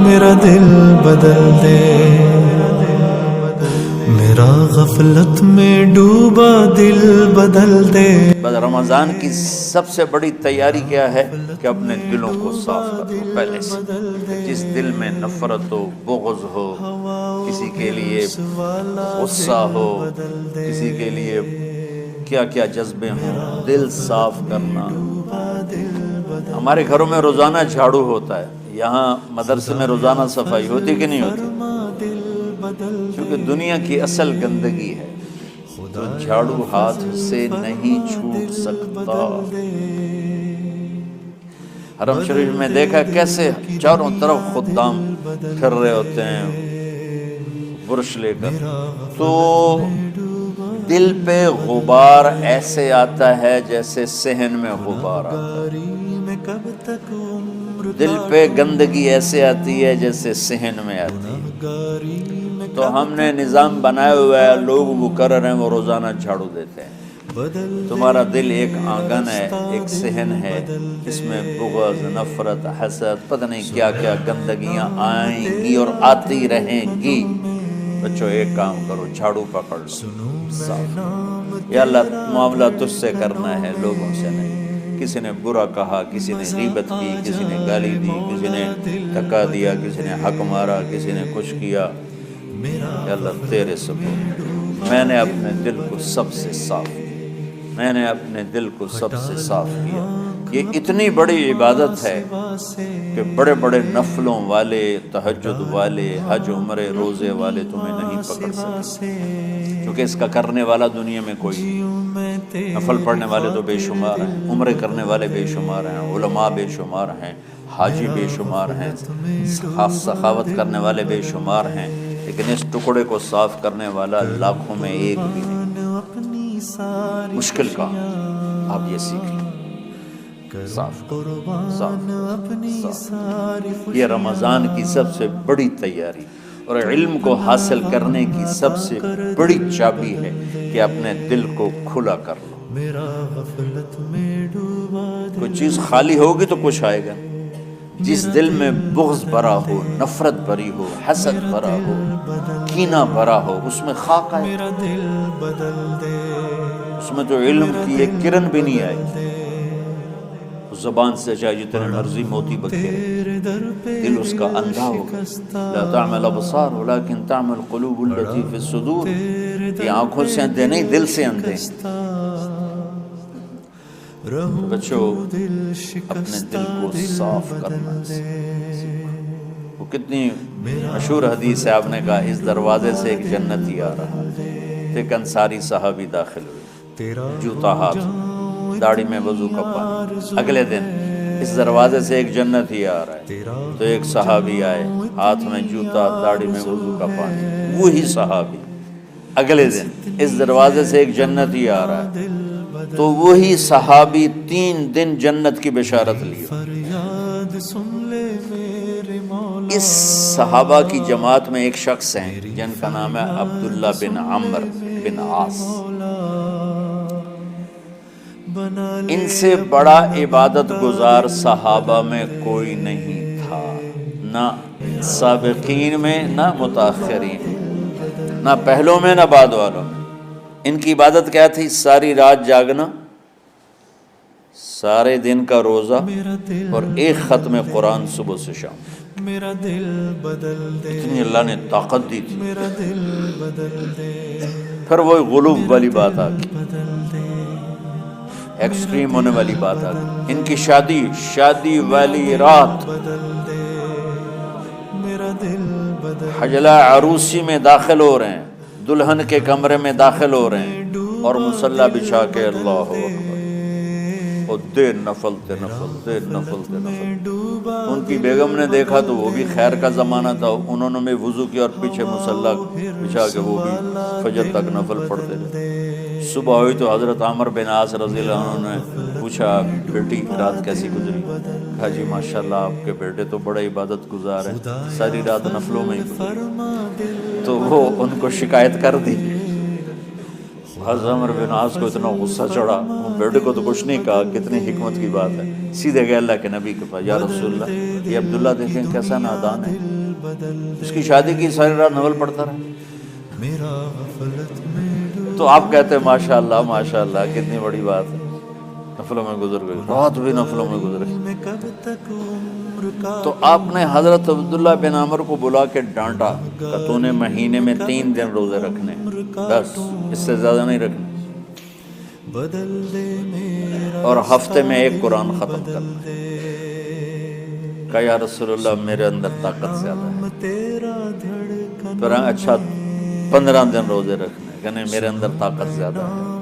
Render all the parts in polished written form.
میرا دل بدل دے، میرا غفلت میں ڈوبا دل بدل دے۔ بس رمضان کی سب سے بڑی تیاری کیا ہے کہ اپنے دلوں کو صاف کر لو پہلے سے۔ جس دل میں نفرت ہو، بغض ہو، کسی کے لیے غصہ ہو، کسی کے لیے کیا کیا جذبے ہوں، دل صاف کرنا۔ ہمارے گھروں میں روزانہ جھاڑو ہوتا ہے، یہاں مدرسے میں روزانہ صفائی ہوتی کہ نہیں ہوتی؟ کیونکہ دنیا کی اصل گندگی ہے تو جھاڑو ہاتھ سے نہیں چھوٹ سکتا۔ حرم شریف میں دیکھا کیسے چاروں طرف خدام پھر رہے ہوتے ہیں برش لے کر، تو دل پہ غبار ایسے آتا ہے جیسے صحن میں غبار آتا ہے، دل پہ گندگی ایسے آتی ہے جیسے صحن میں آتی ہے۔ تو ہم نے نظام بنایا ہوا ہے، لوگ مقرر ہیں وہ روزانہ جھاڑو دیتے ہیں۔ تمہارا دل ایک آنگن ہے، ایک صحن ہے، اس میں بغض، نفرت، حسد، پتہ نہیں کیا کیا گندگیاں آئیں گی اور آتی رہیں گی۔ بچوں ایک کام کرو، جھاڑو پکڑ لو، صاف۔ یا اللہ معاملہ تجھ سے کرنا ہے، لوگوں سے نہیں۔ کسی نے برا کہا، کسی نے غیبت کی، کسی نے گالی دی، کسی نے دھکا دیا، کسی نے حق مارا، کسی نے کچھ کیا، یا اللہ تیرے سپرد میں نے اپنے دل کو سب سے صاف کیا، میں نے اپنے دل کو سب سے صاف کیا۔ یہ اتنی بڑی عبادت ہے کہ بڑے بڑے نفلوں والے، تہجد والے، حج عمرے روزے والے تمہیں نہیں پکڑ سکے، کیونکہ اس کا کرنے والا دنیا میں کوئی نہیں۔ نفل پڑھنے والے تو بے شمار ہیں، عمرے کرنے والے بے شمار ہیں، علماء بے شمار ہیں، حاجی بے شمار ہیں، سخاوت کرنے والے بے شمار ہیں، لیکن اس ٹکڑے کو صاف کرنے والا لاکھوں میں ایک بھی نہیں۔ مشکل کام آپ یہ سیکھ لیں، صاف صاف۔ یہ رمضان کی سب سے بڑی تیاری اور علم کو حاصل کرنے کی سب سے بڑی چابی ہے کہ اپنے دل کو کھلا کر لو۔ کوئی چیز خالی ہوگی تو کچھ آئے گا۔ جس دل میں بغض بھرا ہو، نفرت بھری ہو، حسد بھرا ہو، کینہ بھرا ہو، اس میں خاک آئے، اس میں تو علم کی ایک کرن بھی نہیں آئے۔ زبان سے چاہے جتنے مرضی موتی بکھیرے، دل اس کا اندھا ہوگا۔ لا تعمل ابصار ولكن تعمل قلوب التي في الصدور۔ یہ آنکھوں سے اندھے نہیں، دل سے اندھے۔ بچوں اپنے دل کو صاف کرنا سیکھو۔ وہ کتنی مشہور حدیث ہے، آپ نے کہا اس دروازے سے ایک جنتی آ رہا ہے۔ ایک انصاری صحابی داخل ہوئے، جوتا ہاتھ، داڑھی میں وضو کا پانی۔ اگلے دن اس دروازے سے ایک جنتی آ رہا ہے، تو ایک صحابی آئے، ہاتھ میں جوتا، داڑھی میں وضو کا پانی۔ وہی صحابی اگلے دن اس دروازے سے ایک جنتی آ رہا ہے، تو وہی صحابی 3 دن جنت کی بشارت لیے۔ اس صحابہ کی جماعت میں ایک شخص ہیں جن کا نام ہے عبداللہ بن عمرو بن عاص۔ ان سے بڑا عبادت گزار صحابہ میں کوئی نہیں تھا، نہ سابقین میں، نہ متاخرین، نہ پہلوں میں، نہ بعد والوں میں۔ ان کی عبادت کیا تھی؟ ساری رات جاگنا، سارے دن کا روزہ، اور ایک ختم قرآن صبح سے شام۔ اتنی اللہ نے طاقت دی تھی۔ پھر وہی غلوب والی بات آ گئی، ایکسٹریم ہونے والی بات آ گئی۔ ان کی شادی والی رات حجلہ عروسی میں داخل ہو رہے ہیں، دلہن کے کمرے میں داخل ہو رہے ہیں، اور مصلی بچھا کے اللہ اکبر، اور دیر نفل تے نفل، دیر نفل تے نفل۔ ان کی بیگم نے دیکھا تو وہ بھی خیر کا زمانہ تھا، انہوں نے بھی وضو کیا اور پیچھے مصلی بچھا کے وہ بھی فجر تک نفل پڑھتے رہے۔ صبح ہوئی تو حضرت عمرو بن عاص رضی اللہ عنہ نے پوچھا، بیٹی رات کیسی گزری؟ کہا جی ماشاءاللہ آپ کے بیٹے تو بڑا عبادت گزار ہیں، ساری رات نفلوں میں ہی گزری۔ تو وہ ان کو شکایت کر دی، حضرت عمرو بن عاص کو اتنا غصہ چڑھا، وہ بیٹے کو تو کچھ نہیں کہا، کتنی حکمت کی بات ہے، سیدھے گئے اللہ کے نبی کے پاس، یا رسول اللہ یہ عبداللہ دیکھیں کیسا نادان ہے، اس کی شادی کی ساری رات نول پڑھتا رہا، تو آپ کہتے ہیں ماشاء اللہ ماشاء اللہ کتنی بڑی بات ہے، نفلوں میں گزر گئی، رات بھی نفلوں میں گزر گئی۔ تو آپ نے حضرت عبداللہ بن عمر کو بلا کے ڈانٹا کہ تو نے مہینے میں 3 دن روزے رکھنے، بس اس سے زیادہ نہیں رکھنے، اور ہفتے میں 1 قرآن ختم کرنا۔ کہا یا رسول اللہ میرے اندر طاقت زیادہ ہے، پھر اچھا 15 دن روزے رکھنے، کہنے میرے اندر طاقت زیادہ ہے۔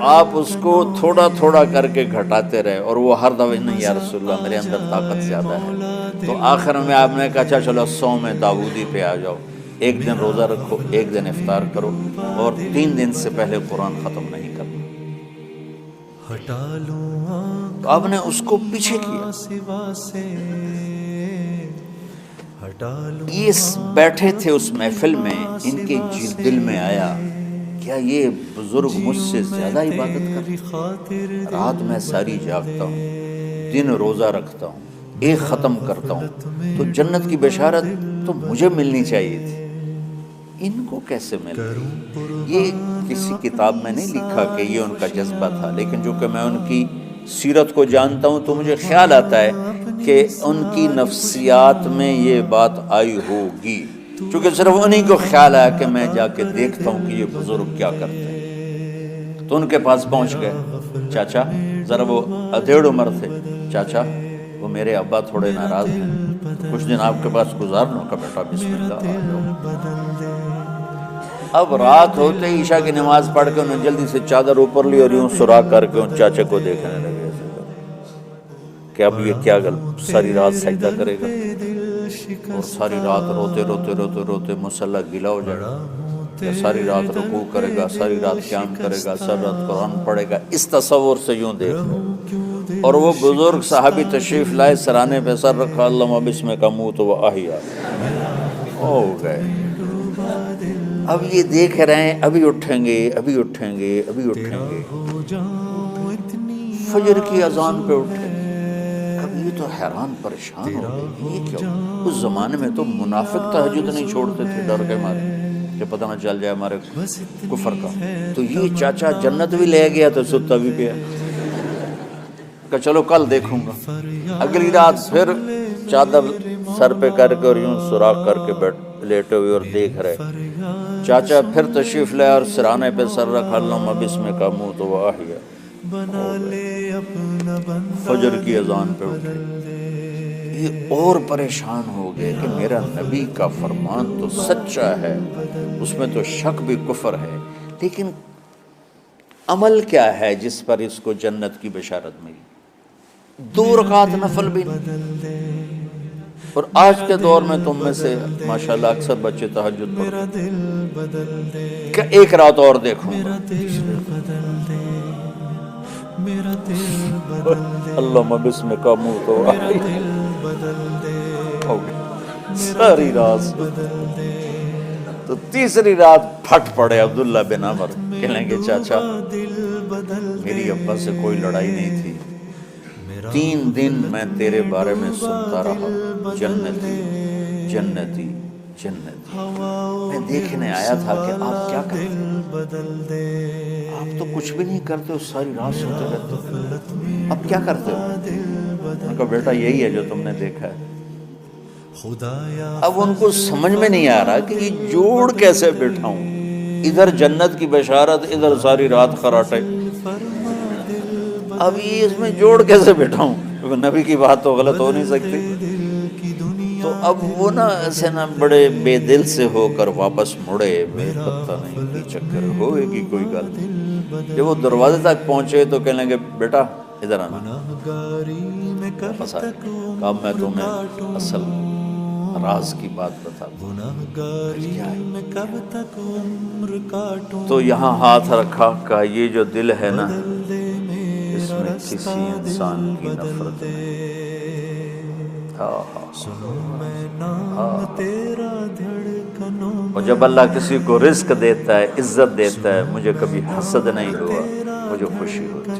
آپ اس کو تھوڑا تھوڑا کر کے گھٹاتے رہے، اور وہ ہر دفعہ نہیں یا رسول اللہ میرے اندر طاقت زیادہ ہے، تو آخر میں آپ نے کہا اچھا چلو صوم داؤدی پہ آ جاؤ، 1 دن روزہ رکھو، 1 دن افطار کرو، اور 3 دن سے پہلے قرآن ختم نہیں کرنا۔ تو آپ نے اس کو پیچھے کیا۔ یہ بیٹھے تھے اس محفل میں، ان کے دل میں آیا کیا یہ بزرگ مجھ سے زیادہ عبادت کرتے ہیں؟ رات میں ساری جاگتا ہوں، دن روزہ رکھتا ہوں، 1 ختم کرتا ہوں، تو جنت کی بشارت تو مجھے ملنی چاہیے تھی، ان کو کیسے مل گئی؟ یہ کسی کتاب میں نہیں لکھا کہ یہ ان کا جذبہ تھا، لیکن جو کہ میں ان کی سیرت کو جانتا ہوں تو مجھے خیال آتا ہے کہ ان کی نفسیات میں یہ بات آئی ہوگی، چونکہ صرف انہی کو خیال آیا کہ میں جا کے دیکھتا ہوں کہ یہ بزرگ کیا کرتے ہیں، تو ان کے پاس پہنچ گئے، چاچا ذرا، وہ ادھیڑ عمر تھے، چاچا وہ میرے ابا تھوڑے ناراض ہیں، کچھ دن آپ کے پاس گزارنا کا بیٹا، بسم اللہ آ جاؤ۔ اب رات ہوتے ہی عشاء کی نماز پڑھ کے انہوں نے جلدی سے چادر اوپر لی اور یوں سراغ کر کے ان چاچے کو دیکھنے لگے کہ اب یہ کیا ساری رات سجدہ کرے گا، اور ساری رات روتے روتے روتے روتے مصلی گیلا ہو جائے گا، یا ساری رات رکوع کرے گا، ساری رات قیام کرے گا، ساری رات قرآن پڑھے گا، اس تصور سے یوں دیکھ لو۔ اور وہ بزرگ صحابی تشریف لائے، سرانے پہ سر رکھا، اللہم بسمک اموت و احیا، ہو گئے۔ اب یہ دیکھ رہے ہیں ابھی اٹھیں گے، ابھی اٹھیں گے، ابھی اٹھیں گے، فجر کی اذان پہ اٹھے۔ یہ تو حیران پریشان ہو گئے، یہ کیا؟ اس زمانے میں تو منافق تہجد نہیں چھوڑتے تھے ڈر کے مارے کہ پتہ نہ چل جائے ہمارے کفر کا، تو یہ چاچا جنت بھی لے گیا تو ستا بھی پیا، کہ چلو کل دیکھوں گا۔ اگلی رات پھر چادر سر پہ کر کے اور یوں سراغ کر کے لیٹے ہوئے اور دیکھ رہے، چاچا پھر تشریف لے اور سرانے پہ سر رکھا، اللہم بسمک اموت و احیا، فجر کی اذان پہ اٹھے۔ یہ اور پریشان ہو گئے کہ میرا نبی کا فرمان تو سچا ہے، اس میں تو شک بھی کفر ہے، لیکن عمل کیا ہے جس پر اس کو جنت کی بشارت ملی؟ 2 رکعت نفل بھی نہیں۔ اور آج کے دور میں تم میں سے ماشاءاللہ اکثر بچے تہجد پڑھتے ہیں کہ 1 رات اور دیکھوں گا، اللہم بسمک اموت و احیا، ساری رات۔ تو تیسری رات پھٹ پڑے عبداللہ بن عمر، کہنے گے چاچا میری ابا سے کوئی لڑائی نہیں تھی، 3 دن میں تیرے بارے میں سنتا رہا، جنتی جنتی جنتی، میں دیکھنے آیا تھا کہ آپ کیا کرتے، آپ تو کچھ بھی نہیں کرتے ہو، ساری رات سوتے رہتے ہو، اب کیا کرتے ہو؟ ان کا بیٹا یہی ہے جو تم نے دیکھا ہے۔ اب ان کو سمجھ میں نہیں آ رہا کہ یہ جوڑ کیسے بٹھاؤں، ادھر جنت کی بشارت، ادھر ساری رات خراٹے، اب یہ اس میں جوڑ کیسے بٹھاؤں؟ نبی کی بات تو غلط ہو نہیں سکتی۔ تو اب وہ نا ایسے نا بڑے بے دل سے ہو کر واپس مڑے، میں پتہ نہیں کی چکر ہوئے گی کوئی گل۔ جب وہ دروازے تک پہنچے تو کہنے لگے بیٹا ادھر آنا، واپس آئے، کہا میں تمہیں اصل راز کی بات بتاتا ہوں۔ تو یہاں ہاتھ رکھا، کہا یہ جو دل ہے نا اس میں کسی انسان کی نفرت نہیں، اور جب اللہ کسی کو رزق دیتا ہے، عزت دیتا ہے، مجھے کبھی حسد نہیں ہوا، مجھے خوشی ہوتی۔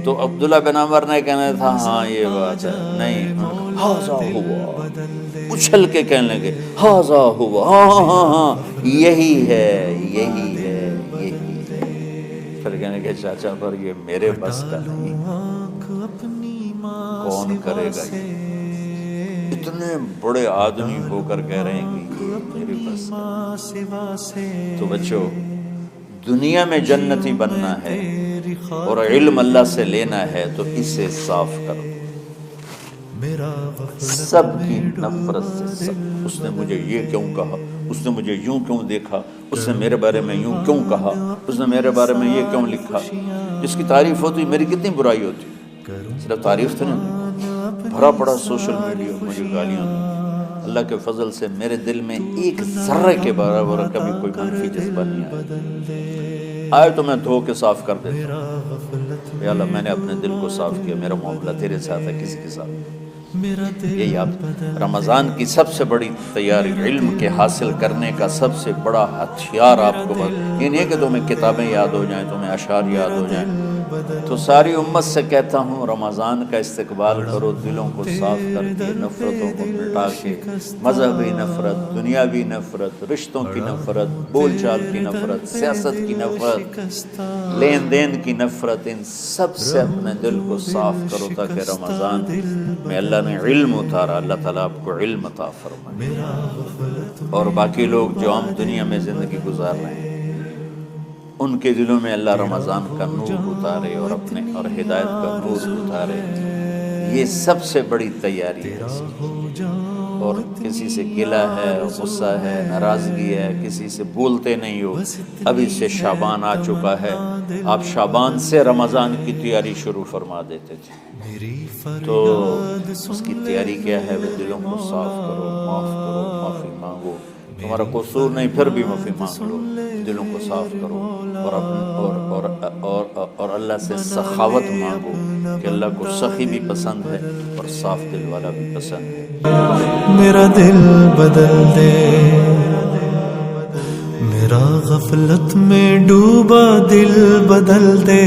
تو عبداللہ بن عمر نے کہنا تھا ہاں یہ بات ہے، نہیں، ہاذا ہوا، اچھل کے کہنے لگے ہاذا ہوا، ہاں ہاں ہاں یہی ہے، یہی ہے، یہی ہے۔ پھر کہنے لگے چاچا پر یہ میرے بس کا نہیں، کون کرے گا یہ؟ اتنے بڑے آدمی ہو کر کہہ رہے ہیں کہ یہ میرے بس کا۔ تو بچوں، دنیا میں جنتی بننا ہے اور علم اللہ سے لینا ہے تو اسے صاف کر دو، سب کی نفرت سے۔ سب، اس نے مجھے یہ کیوں کہا، اس نے مجھے یوں کیوں دیکھا، اس نے میرے بارے میں یوں کیوں کہا، اس نے میرے بارے میں یہ کیوں لکھا۔ جس کی تعریف ہوتی میری کتنی برائی ہوتی، صرف تعریف تو نہیں، بھرا پڑا سوشل میڈیا مجھے گالیاں دیں۔ اللہ کے فضل سے میرے دل میں ایک ذرے کے برابر کبھی کوئی منفی جذبہ نہیں آیا، آئے تو میں دھو کے صاف کر دیتا ہوں۔ یا اللہ میں نے اپنے دل کو صاف کیا، میرا معاملہ تیرے ساتھ ہے، کسی کے ساتھ نہیں۔ یہی آپ رمضان کی سب سے بڑی تیاری، علم کے حاصل کرنے کا سب سے بڑا ہتھیار آپ کو یہ نہیں ہے کہ تمہیں کتابیں یاد ہو جائیں، تمہیں اشعار یاد ہو جائیں۔ تو ساری امت سے کہتا ہوں رمضان کا استقبال کرو، دلوں کو صاف کر کے، نفرتوں کو مٹا کے، مذہبی نفرت، دنیاوی نفرت، رشتوں کی نفرت، بول چال کی نفرت، سیاست کی نفرت، لین دین کی نفرت، ان سب سے اپنے دل کو صاف کرو تاکہ رمضان میں اللہ نے علم اتارا، اللہ تعالیٰ آپ کو علم عطا فرمائے، اور باقی لوگ جو عام دنیا میں زندگی گزار رہے ہیں ان کے دلوں میں اللہ رمضان کا نور اتارے اور اپنے اور ہدایت کا نور اتارے۔ یہ سب سے بڑی تیاری ہے۔ اور کسی سے گلہ ہے، غصہ ہے، ناراضگی ہے، کسی سے بولتے نہیں ہو، ابھی سے شعبان آ چکا ہے، آپ شعبان سے رمضان کی تیاری شروع فرما دیتے تھے۔ تو اس کی تیاری کیا ہے؟ وہ دلوں کو صاف کرو، معاف کرو، معافی مانگو، تمہارا قصور نہیں پھر بھی معافی مانگ لو، دلوں کو صاف کرو، اور اللہ سے سخاوت مانگو کہ اللہ کو سخی بھی پسند ہے اور صاف دل والا بھی پسند ہے۔ میرا دل بدل دے، میرا غفلت میں ڈوبا دل بدل دے۔